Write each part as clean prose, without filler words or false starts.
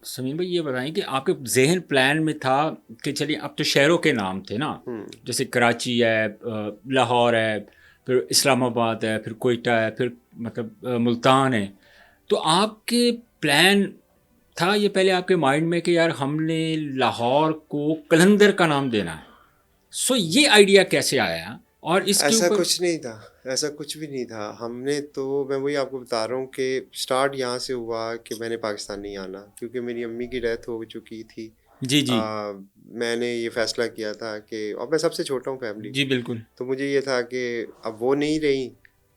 समीर भाई ये बताएं कि आपके जहन प्लान में था कि चलिए अब तो शहरों के नाम थे ना, जैसे कराची है, लाहौर है, फिर इस्लामाबाद है, फिर कोयटा है, फिर मतलब मुल्तान है। तो आपके प्लान था ये पहले आपके माइंड में कि यार हमने लाहौर को कलंदर का नाम देना है? सो ये आइडिया कैसे आया और इसके ऐसा ऊपर? कुछ नहीं था, ऐसा कुछ भी नहीं था। हमने तो, मैं वही आपको बता रहा हूँ कि स्टार्ट यहाँ से हुआ कि मैंने पाकिस्तान नहीं आना, क्योंकि मेरी अम्मी की डेथ हो चुकी थी। जी जी। मैंने ये फैसला किया था कि, और मैं सबसे छोटा हूँ फैमिली में, जी बिल्कुल। तो मुझे ये था कि अब वो नहीं रही,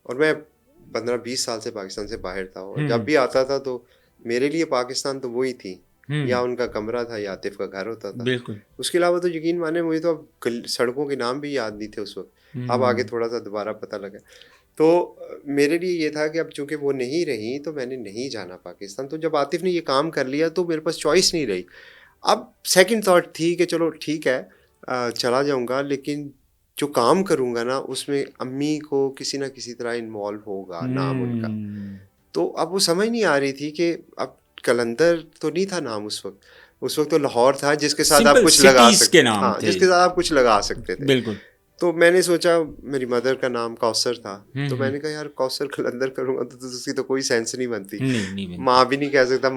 और मैं 15-20 साल से पाकिस्तान से बाहर था, और जब हम्म भी आता था तो मेरे लिए पाकिस्तान तो वही थी, या हम्म। उनका कमरा था या आतिफ का घर होता था। बिल्कुल। उसके अलावा तो यकीन माने मुझे तो अब सड़कों के नाम भी याद नहीं थे उस वक्त। अब आगे हम्म। थोड़ा सा दोबारा पता लगा। तो मेरे लिए ये था कि अब चूंकि वो नहीं रही तो मैंने नहीं जाना पाकिस्तान। तो जब आतिफ ने ये काम कर लिया तो मेरे पास चॉइस नहीं रही। अब सेकंड थॉट थी कि चलो ठीक है, चला जाऊंगा, लेकिन जो काम करूंगा ना उसमें अम्मी को किसी ना किसी तरह इन्वॉल्व होगा नाम उनका। हम्म। तो अब वो समझ नहीं आ रही थी कि अब कलंदर तो नहीं था नाम उस वक्त। उस वक्त तो लाहौर था जिसके साथ आप सिंपल कुछ लगा सिटीज के सकते, नाम हाँ, थे। जिसके साथ आप कुछ लगा सकते थे। बिल्कुल। तो मैंने सोचा, मेरी मदर का नाम कौसर था, तो हम्म। मैंने कहा यार कौसर कलंदर करूंगा तो उसकी तो कोई सेंस नहीं बनती। नहीं नहीं बनती। माँ भी नहीं कह सकता,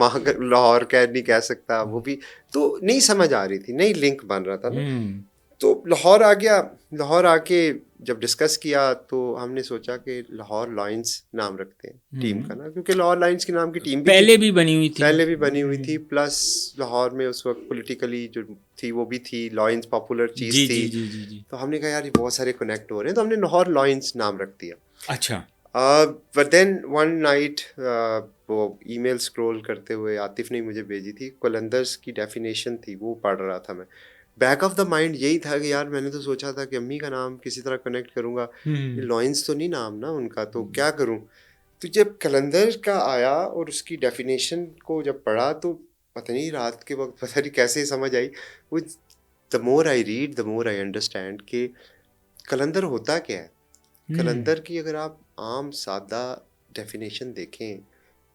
लाहौर कह नहीं कह सकता वो भी। तो नहीं समझ आ रही थी, नहीं लिंक बन रहा था ना। हम्म तो लाहौर आ गया। लाहौर आके जब डिस्कस किया तो हमने सोचा कि लाहौर लायंस नाम रखते हैं टीम का हम्म। ना, क्योंकि लाहौर लायंस के नाम की टीम भी थी, पहले भी बनी हुई थी। पहले भी बनी हुई थी। प्लस लाहौर में उस वक्त पॉलिटिकली जो थी वो भी थी, लायंस पॉपुलर चीज़ जी थी। जी जी जी जी। तो हमने कहा यार ये बहुत सारे कनेक्ट हो रहे हैं, तो हमने लाहौर लायंस नाम रख दिया। अच्छा। बट देन वन नाइट वो ईमेल स्क्रॉल करते हुए आतिफ ने मुझे भेजी थी, कलंदर्स की डेफिनेशन थी, वो पढ़ रहा था मैं। बैक ऑफ द माइंड यही था कि यार मैंने तो सोचा था कि अम्मी का नाम किसी तरह कनेक्ट करूंगा, ये हम्म लॉयंस तो नहीं नाम ना उनका, तो क्या करूं। तो जब कलंदर का आया और उसकी डेफिनेशन को जब पढ़ा तो पता नहीं रात के वक्त पता नहीं कैसे समझ आई। वो, the more I read the more I understand कि कलंदर होता क्या है। हम्म। कलंदर की अगर आप आम सादा डेफिनेशन देखें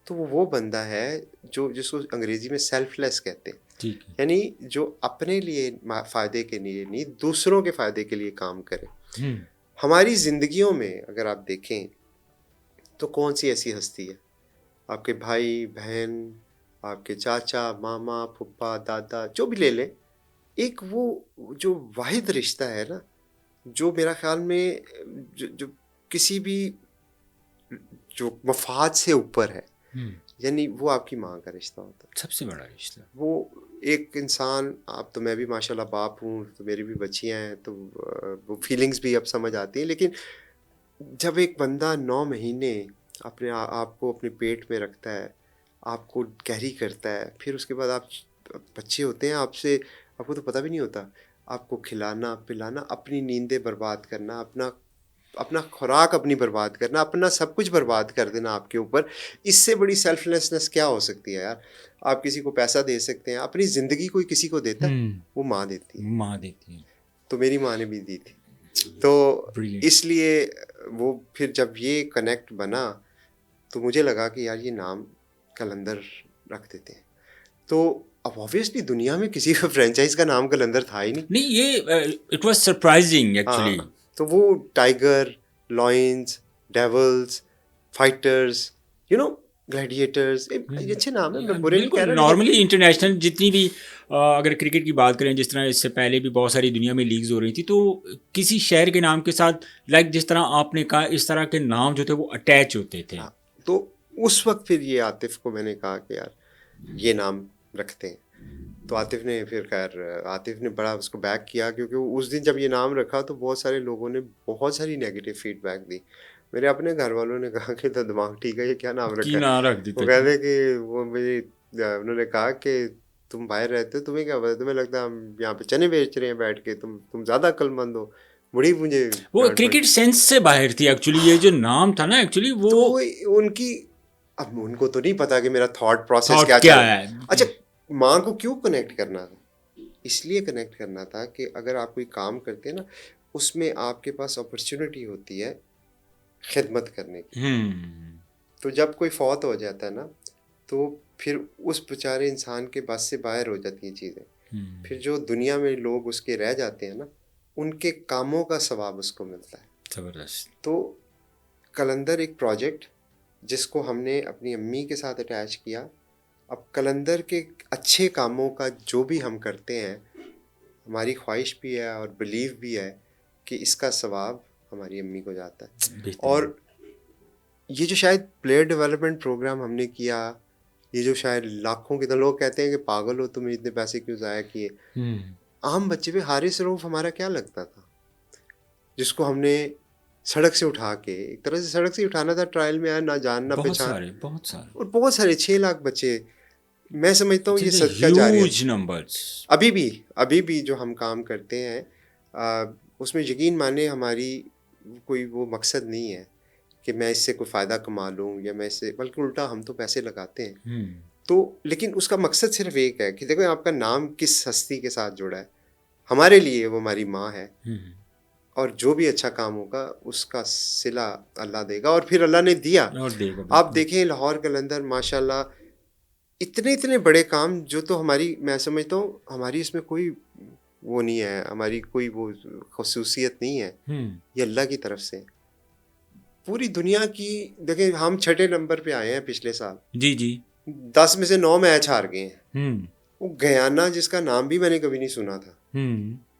तो वो बंदा है जो, जिसको अंग्रेजी में सेल्फलेस कहते हैं। ठीक है। यानी जो अपने लिए फ़ायदे के लिए नहीं, दूसरों के फ़ायदे के लिए काम करे। हम्म। हमारी ज़िंदगियों में अगर आप देखें तो कौन सी ऐसी हस्ती है, आपके भाई बहन, आपके चाचा मामा फूफा दादा जो भी ले लें, एक वो जो वाहिद रिश्ता है ना, जो मेरा ख्याल में जो किसी भी जो मफाद से ऊपर है, हम्म। यानी वो आपकी माँ का रिश्ता होता है। सबसे बड़ा रिश्ता। वो एक इंसान, आप तो, मैं भी माशाल्लाह बाप हूँ तो मेरी भी बच्चियाँ हैं, तो वो फीलिंग्स भी अब समझ आती हैं। लेकिन जब एक बंदा 9 महीने अपने आप को अपने पेट में रखता है, आपको कैरी करता है, फिर उसके बाद आप बच्चे होते हैं आपसे, आपको तो पता भी नहीं होता, आपको खिलाना पिलाना, अपनी नींदें बर्बाद करना, अपना अपना खुराक अपनी बर्बाद करना, अपना सब कुछ बर्बाद कर देना आपके ऊपर। इससे बड़ी सेल्फलेसनेस क्या हो सकती है यार। आप किसी को पैसा दे सकते हैं, अपनी ज़िंदगी कोई किसी को देता है? वो माँ देती है। माँ देती है। तो मेरी माँ ने भी दी थी। तो ब्रिलियंट। इसलिए वो फिर जब ये कनेक्ट बना तो मुझे लगा कि यार ये नाम कलंदर रख देते हैं। तो अब ऑब्वियसली दुनिया में किसी का फ्रेंचाइज का नाम कलंदर था ही नहीं। नहीं ये इट वाज सरप्राइजिंग एक्चुअली। हाँ, तो वो tiger, lions, dwells, fighters, you know, Gladiators, ये अच्छे नाम है, मैं बुरे नहीं कह बिल्कुल रहा, लेकिन नॉर्मली इंटरनेशनल जितनी भी अगर क्रिकेट की बात करें, जिस तरह इससे पहले भी बहुत सारी दुनिया में लीग्स हो रही थी, तो किसी शहर के नाम के साथ लाइक जिस तरह आपने कहा इस तरह के नाम जो थे वो अटैच होते थे। हाँ, तो उस वक्त फिर ये आतिफ को मैंने कहा कि यार ये नाम रखते हैं। तो आतिफ ने फिर, खैर आतिफ ने बड़ा उसको बैक किया, क्योंकि उस दिन जब ये नाम रखा तो बहुत सारे लोगों ने बहुत सारी नेगेटिव फीडबैक दी। मेरे अपने घर वालों ने कहा कि तो दिमाग ठीक है, ये क्या नाम की रखा है। ना रख वो देते थे। कहते कि वो मेरी, उन्होंने कहा कि तुम बाहर रहते हो, तुम्हें क्या पता, तुम्हें लगता है हम यहाँ पे चने बेच रहे हैं बैठ के, तुम ज़्यादा अक्लमंद हो। बड़ी मुझे वो डांट पड़ी। क्रिकेट सेंस से बाहर थी एक्चुअली, ये जो नाम था ना एक्चुअली वो तो वो उनकी, अब उनको तो नहीं पता कि मेरा थॉट प्रोसेस थॉट क्या क्या चल है। रहा। अच्छा, माँ को क्यों कनेक्ट करना था? इसलिए कनेक्ट करना था कि अगर आप कोई काम करते हैं ना, उसमें आपके पास अपॉर्चुनिटी होती है खिदमत करने की। हम्म तो जब कोई फौत हो जाता है ना, तो फिर उस बेचारे इंसान के बस से बाहर हो जाती हैं चीज़ें। फिर जो दुनिया में लोग उसके रह जाते हैं ना, उनके कामों का सवाब उसको मिलता है। ज़बरदस्त। तो कलंदर एक प्रोजेक्ट जिसको हमने अपनी अम्मी के साथ अटैच किया। अब कलंदर के अच्छे कामों का जो भी हम करते हैं, हमारी ख्वाहिश भी है और बिलीव भी है कि इसका सवाब हमारी अम्मी को जाता है। और ये जो शायद प्लेयर डेवलपमेंट प्रोग्राम हमने किया, ये जो शायद लाखों के, तो लोग कहते हैं कि पागल हो तुम, इतने पैसे क्यों ज़ाया किए। आम बच्चे पे हारिस रऊफ हमारा क्या लगता था, जिसको हमने सड़क से उठा के, एक तरह से सड़क से उठाना था, ट्रायल में आया, ना जान ना पहचान, बहुत और बहुत सारे 6 लाख बच्चे। मैं समझता हूँ ये सदका जारिया नंबर्स। अभी भी जो हम काम करते हैं उसमें यकीन माने हमारी कोई वो मकसद नहीं है कि मैं इससे कोई फ़ायदा कमा लूँ या मैं इससे, बल्कि उल्टा हम तो पैसे लगाते हैं। तो लेकिन उसका मकसद सिर्फ एक है कि देखो आपका नाम किस हस्ती के साथ जुड़ा है। हमारे लिए वो हमारी माँ है, और जो भी अच्छा काम होगा उसका सिला अल्लाह देगा, और फिर अल्लाह ने दिया और देगा। आप देखें लाहौर कलंदर माशाल्लाह इतने इतने बड़े काम, जो तो हमारी, मैं समझता हूँ हमारी इसमें कोई वो नहीं है, हमारी कोई वो खसूसियत नहीं है, ये अल्लाह की तरफ से। पूरी दुनिया की देखें, हम 6 नंबर पे आए हैं पिछले साल। जी 10 में से 9 मैच हार गए हैं। वो गयाना जिसका नाम भी मैंने कभी नहीं सुना था,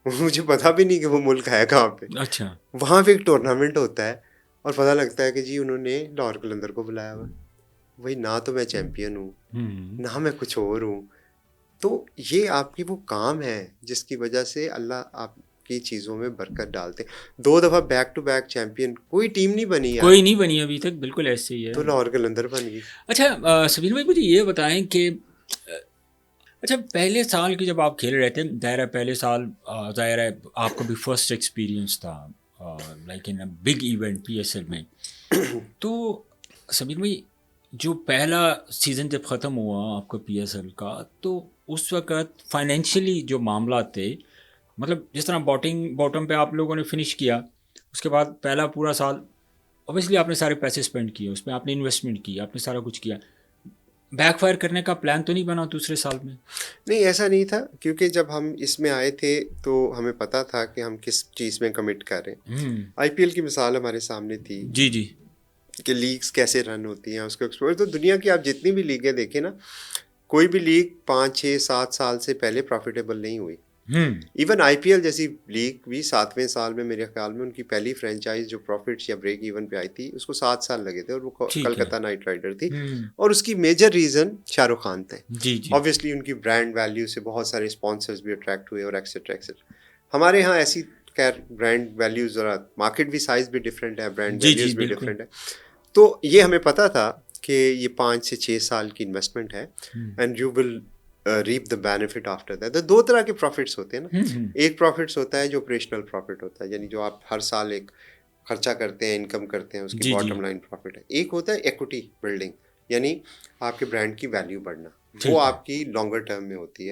मुझे पता भी नहीं कि वो मुल्क है कहाँ पे। अच्छा। वहाँ पे एक टूर्नामेंट होता है और पता लगता है कि जी उन्होंने लाहौर कलंदर को बुलाया हुआ। वही, ना तो मैं चैंपियन हूँ, ना मैं कुछ और हूँ। तो ये आपकी वो काम है जिसकी वजह से अल्लाह आपकी चीज़ों में बरकत डालते। 2 दफ़ा बैक टू बैक चैंपियन, कोई टीम नहीं बनी यार, कोई नहीं बनी अभी तक, बिल्कुल ऐसे ही है। तो लाहौर कलंदर बन गई। अच्छा सबीर भाई, मुझे ये बताएं कि अच्छा पहले साल की जब आप खेल रहे थे, ज़ाहिर है पहले साल ज़ाहिर है आपका भी फर्स्ट एक्सपीरियंस था like in a big event PSL में। तो सबीर भाई, जो पहला सीज़न जब ख़त्म हुआ आपका PSL का, तो उस वक़्त फाइनेंशियली जो मामला थे, मतलब जिस तरह बॉटम पे आप लोगों ने फिनिश किया, उसके बाद पहला पूरा साल ऑब्वियसली आपने सारे पैसे स्पेंड किए, उसमें आपने इन्वेस्टमेंट की, आपने सारा कुछ किया। बैकफायर करने का प्लान तो नहीं बना दूसरे साल में? नहीं, ऐसा नहीं था, क्योंकि जब हम इसमें आए थे तो हमें पता था कि हम किस चीज़ में कमिट कर रहे हैं। IPL की मिसाल हमारे सामने थी जी कि लीग्स कैसे रन होती हैं, उसको एक्सप्लोर। तो दुनिया की आप जितनी भी लीगें देखें ना, कोई भी लीग 5, 6, 7 साल से पहले प्रॉफिटेबल नहीं हुई। इवन IPL जैसी लीग भी 7वें साल में, मेरे ख्याल में उनकी पहली फ्रेंचाइज जो प्रॉफिट्स या ब्रेक इवन पे आई थी, उसको 7 साल लगे थे, और वो कलकत्ता नाइट राइडर थी। और उसकी मेजर रीज़न शाहरुख खान थे। ऑब्वियसली उनकी ब्रांड वैल्यू से बहुत सारे स्पॉन्सर्स भी अट्रैक्ट हुए और एक्सेट्रा एक्सेट्रा। हमारे यहाँ ऐसी खैर ब्रांड वैल्यूज, ज़रा मार्केट भी साइज भी डिफरेंट है, ब्रांड वैल्यूज भी डिफरेंट है। तो ये हमें पता था कि ये 5 से 6 साल की इन्वेस्टमेंट है, and you will reap the benefit after that. तो 2 तरह के प्रॉफिट्स होते हैं ना। एक प्रॉफिट्स होता है जो ऑपरेशनल प्रॉफिट होता है, यानी जो आप हर साल एक खर्चा करते हैं, इनकम करते हैं, उसकी बॉटम लाइन प्रॉफिट है। एक होता है इक्विटी बिल्डिंग, यानी आपके ब्रांड की वैल्यू बढ़ना, वो आपकी लॉन्गर टर्म में होती है।